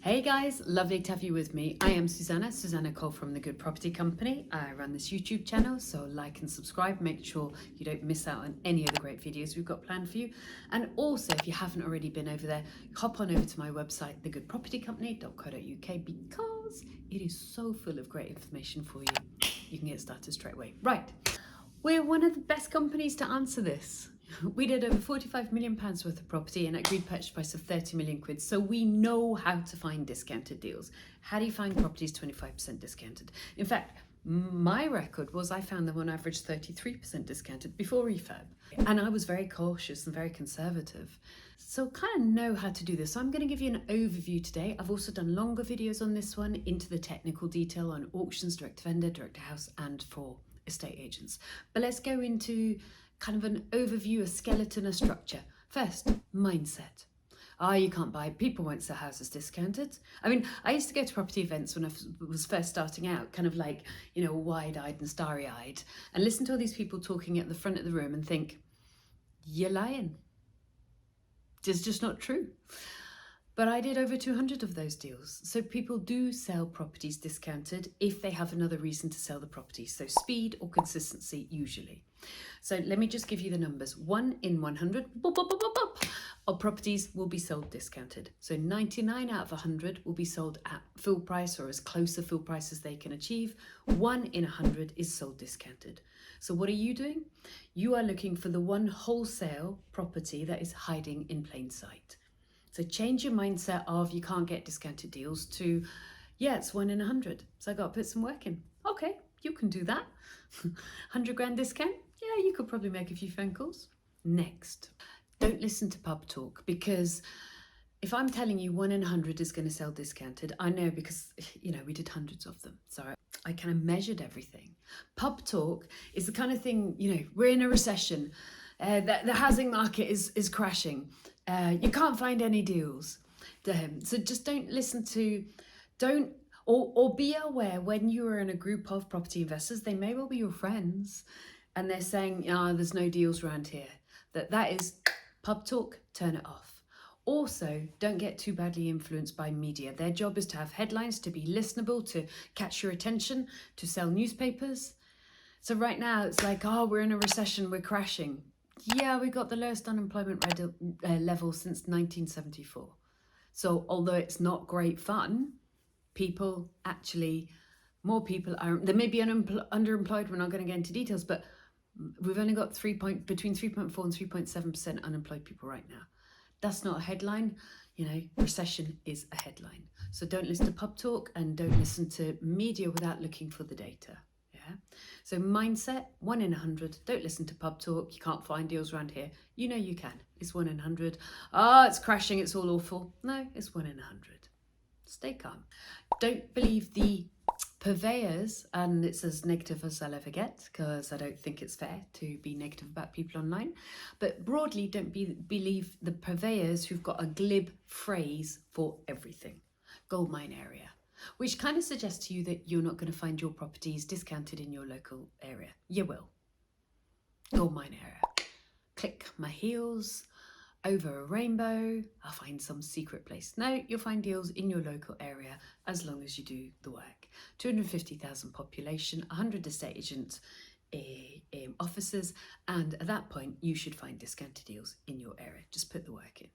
Hey guys, lovely to have you with me. I am Susannah Cole from the Good Property Company. I run this YouTube channel, so like and subscribe. Make sure you don't miss out on any of the great videos we've got planned for you. And also, if you haven't already been over there, hop on over to my website, thegoodpropertycompany.co.uk, because it is so full of great information for you. You can get started straight away. Right, we're one of the best companies to answer this. We did over £45 million worth of property and agreed purchase price of 30 million quid. So we know how to find discounted deals. How do you find properties 25% discounted? In fact, my record was I found them on average 33% discounted before refurb. And I was very cautious and very conservative. So kind of know how to do this. So I'm going to give you an overview today. I've also done longer videos on this one into the technical detail on auctions, direct to vendor, direct to house, and for estate agents. But let's go into kind of an overview, a skeleton, a structure. First, mindset. You can't buy, people won't sell houses discounted. I mean, I used to go to property events when I was first starting out, kind of like, wide-eyed and starry-eyed, and listen to all these people talking at the front of the room and think, you're lying. It's just not true. But I did over 200 of those deals. So people do sell properties discounted if they have another reason to sell the property. So speed or consistency usually. So let me just give you the numbers. 1 in 100 of properties will be sold discounted. So 99 out of 100 will be sold at full price or as close to full price as they can achieve. 1 in 100 is sold discounted. So what are you doing? You are looking for the one wholesale property that is hiding in plain sight. So change your mindset of you can't get discounted deals to, yeah, it's 1 in 100. So I got to put some work in. Okay, you can do that. 100 grand discount? Yeah, you could probably make a few phone calls. Next, don't listen to pub talk, because if I'm telling you 1 in 100 is going to sell discounted, I know because, we did hundreds of them. So I kind of measured everything. Pub talk is the kind of thing, we're in a recession. The housing market is crashing. You can't find any deals. So just don't listen to, or be aware when you are in a group of property investors, they may well be your friends, and they're saying, there's no deals around here. That is pub talk, turn it off. Also, don't get too badly influenced by media. Their job is to have headlines, to be listenable, to catch your attention, to sell newspapers. So right now it's like, we're in a recession, we're crashing. Yeah, we got the lowest unemployment level since 1974. So although it's not great fun, more people are, they may be underemployed, we're not going to get into details, but we've only got between 3.4 and 3.7% unemployed people right now. That's not a headline. Recession is a headline. So don't listen to pub talk and don't listen to media without looking for the data. So mindset, 1 in 100. Don't listen to pub talk. You can't find deals around here. You can. It's 1 in 100. It's crashing. It's all awful. No, it's 1 in 100. Stay calm. Don't believe the purveyors, and it's as negative as I'll ever get, because I don't think it's fair to be negative about people online. But broadly, don't believe the purveyors who've got a glib phrase for everything. Goldmine area. Which kind of suggests to you that you're not going to find your properties discounted in your local area. You will. Goldmine area. Click my heels over a rainbow. I'll find some secret place. No, you'll find deals in your local area as long as you do the work. 250,000 population, 100 estate agent offices, and at that point you should find discounted deals in your area. Just put the work in.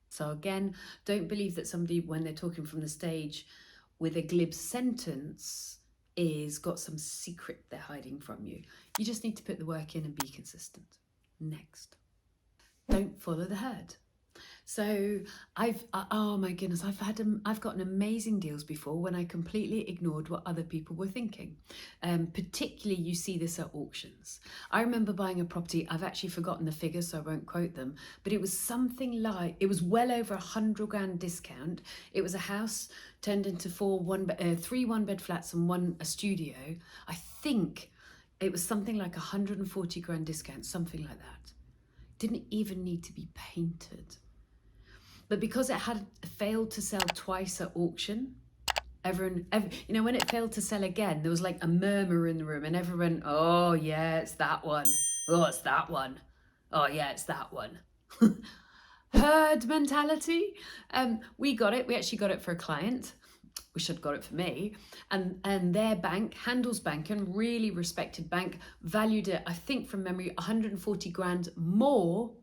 So again, don't believe that somebody, when they're talking from the stage with a glib sentence, is got some secret they're hiding from you. You just need to put the work in and be consistent. Next, don't follow the herd. So oh my goodness, I've gotten amazing deals before when I completely ignored what other people were thinking. Particularly you see this at auctions. I remember buying a property, I've actually forgotten the figures so I won't quote them, but it was something like, it was well over 100 grand discount. It was a house turned into 3 one-bed flats and a studio. I think it was something like 140 grand discount, something like that. Didn't even need to be painted. But because it had failed to sell twice at auction, everyone, when it failed to sell again, there was like a murmur in the room and everyone, oh yeah, it's that one. Oh, it's that one. Oh yeah, it's that one. herd mentality. We got it. We actually got it for a client. We should have got it for me. And their bank, Handelsbanken, really respected bank, valued it, I think from memory, 140 grand more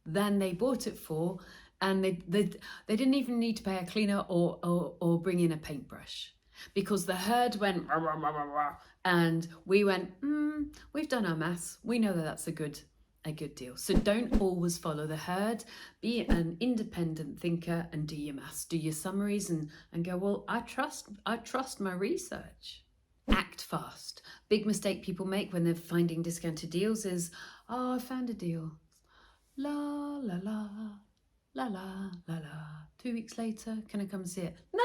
than they bought it for. And they didn't even need to pay a cleaner or bring in a paintbrush, because the herd went rah, rah, rah, rah, rah, and we went, we've done our maths. We know that that's a good deal. So don't always follow the herd. Be an independent thinker and do your maths, do your summaries, and go, well, I trust my research. Act fast. Big mistake people make when they're finding discounted deals is, oh, I found a deal. La la la. La la la la. 2 weeks later, can I come and see it? No,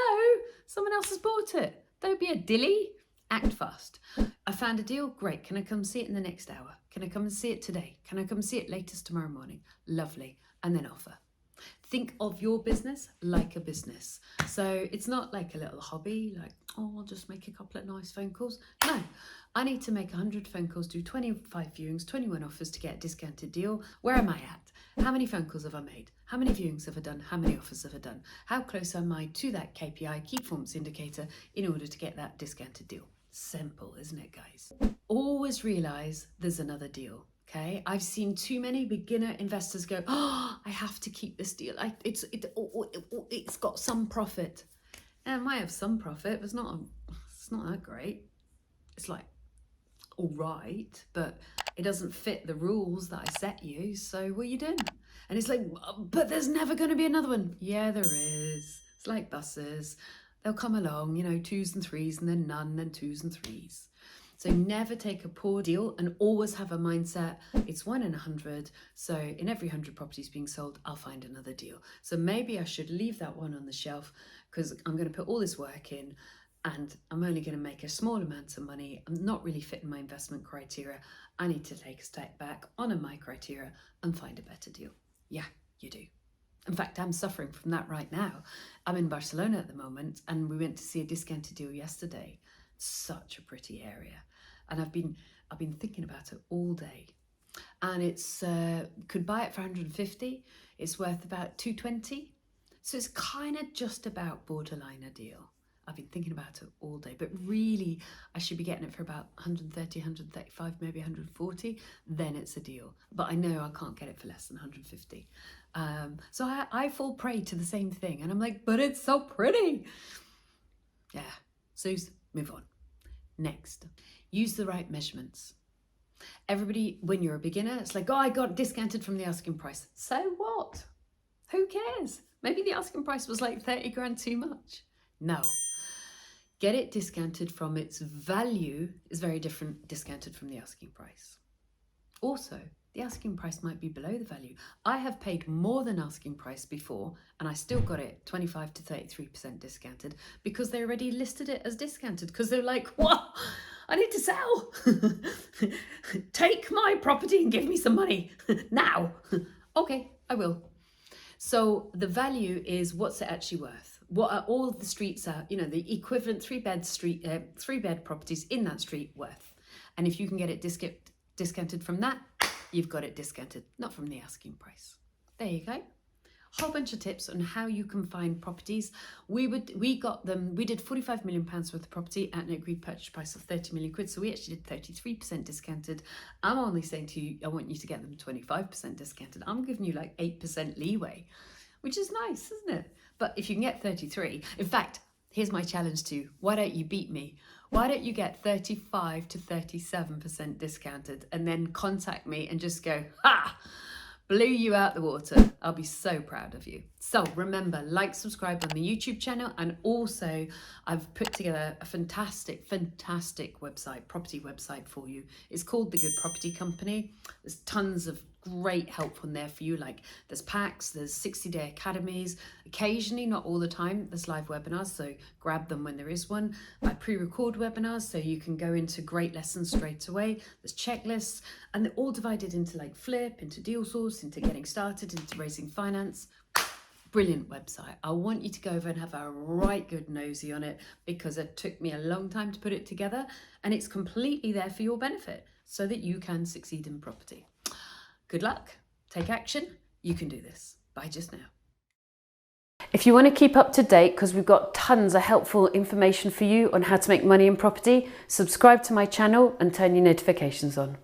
someone else has bought it. Don't be a dilly. Act fast. I found a deal. Great. Can I come see it in the next hour? Can I come and see it today? Can I come see it latest tomorrow morning? Lovely. And then offer. Think of your business like a business. So it's not like a little hobby, like, oh, I'll just make a couple of nice phone calls. No, I need to make 100 phone calls, do 25 viewings, 21 offers to get a discounted deal. Where am I at? How many phone calls have I made? How many viewings have I done? How many offers have I done? How close am I to that KPI, key performance indicator, in order to get that discounted deal? Simple, isn't it, guys? Always realize there's another deal. Okay, I've seen too many beginner investors go, oh, I have to keep this deal. It's got some profit. And it might have some profit, but it's not that great. It's like, all right, but it doesn't fit the rules that I set you. So what are you doing? And it's like, but there's never going to be another one. Yeah, there is. It's like buses. They'll come along, 2s and 3s, and then none, then 2s and 3s. So never take a poor deal, and always have a mindset, it's 1 in 100. So in every 100 properties being sold, I'll find another deal. So maybe I should leave that one on the shelf because I'm going to put all this work in and I'm only going to make a small amount of money. I'm not really fitting my investment criteria. I need to take a step back, honour my criteria and find a better deal. Yeah, you do. In fact, I'm suffering from that right now. I'm in Barcelona at the moment and we went to see a discounted deal yesterday. Such a pretty area, and I've been thinking about it all day, and it's could buy it for 150. It's worth about 220, so it's kind of just about borderline a deal. I've been thinking about it all day, but really I should be getting it for about 130, 135, maybe 140. Then it's a deal, but I know I can't get it for less than 150. So I fall prey to the same thing, and I'm like, but it's so pretty. Yeah, Suze, move on. Next, use the right measurements. Everybody, when you're a beginner, it's like, oh, I got discounted from the asking price. So what? Who cares? Maybe the asking price was like 30 grand too much. No. Get it discounted from its value is very different discounted from the asking price. Also, the asking price might be below the value. I have paid more than asking price before, and I still got it 25 to 33% discounted because they already listed it as discounted because they're like, what? I need to sell. Take my property and give me some money now. Okay, I will. So the value is what's it actually worth? What are all of the streets are, the equivalent three-bed properties in that street worth? And if you can get it discounted from that, you've got it discounted, not from the asking price. There you go. Whole bunch of tips on how you can find properties. We did 45 million pounds worth of property at an agreed purchase price of 30 million quid. So we actually did 33% discounted. I'm only saying to you, I want you to get them 25% discounted. I'm giving you like 8% leeway, which is nice, isn't it? But if you can get 33, in fact, here's my challenge to you. Why don't you beat me? Why don't you get 35 to 37% discounted and then contact me and just go, ha! Blew you out the water. I'll be so proud of you. So remember, like, subscribe on the YouTube channel, and also I've put together a fantastic website, property website for you. It's called The Good Property Company. There's tons of great help on there for you. Like there's packs, there's 60-day academies. Occasionally, not all the time, there's live webinars, so grab them when there is one. I pre-record webinars so you can go into great lessons straight away. There's checklists, and they're all divided into like flip, into deal source, into getting started, into raising finance. Brilliant website. I want you to go over and have a right good nosy on it because it took me a long time to put it together, and it's completely there for your benefit so that you can succeed in property. Good luck. Take action. You can do this. Bye just now. If you want to keep up to date, because we've got tons of helpful information for you on how to make money in property, subscribe to my channel and turn your notifications on.